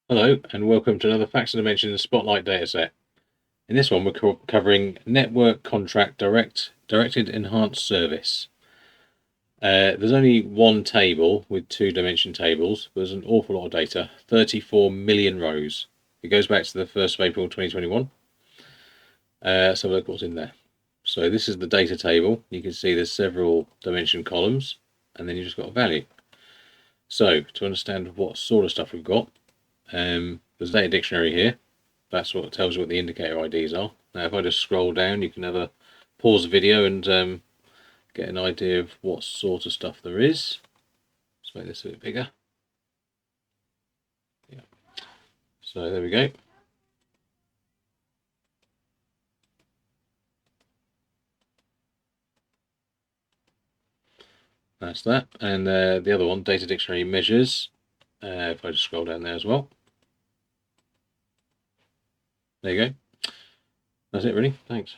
Hello and welcome to another Facts and Dimensions Spotlight Dataset. In this one we're covering Network Contract Directed Enhanced Service. There's only one table with two dimension tables, but there's an awful lot of data, 34 million rows. It goes back to the 1st of April 2021. So look what's in there. So this is the data table. You can see there's several dimension columns and then you just got a value. So to understand what sort of stuff we've got, there's a data dictionary here. That's what tells you what the indicator IDs are. Now if I just scroll down, you can have a pause the video and get an idea of what sort of stuff there is. Let's make this a bit bigger. Yeah. So there we go. That's that. And the other one, data dictionary measures. If I just scroll down there as well. There you go. That's it really. Thanks.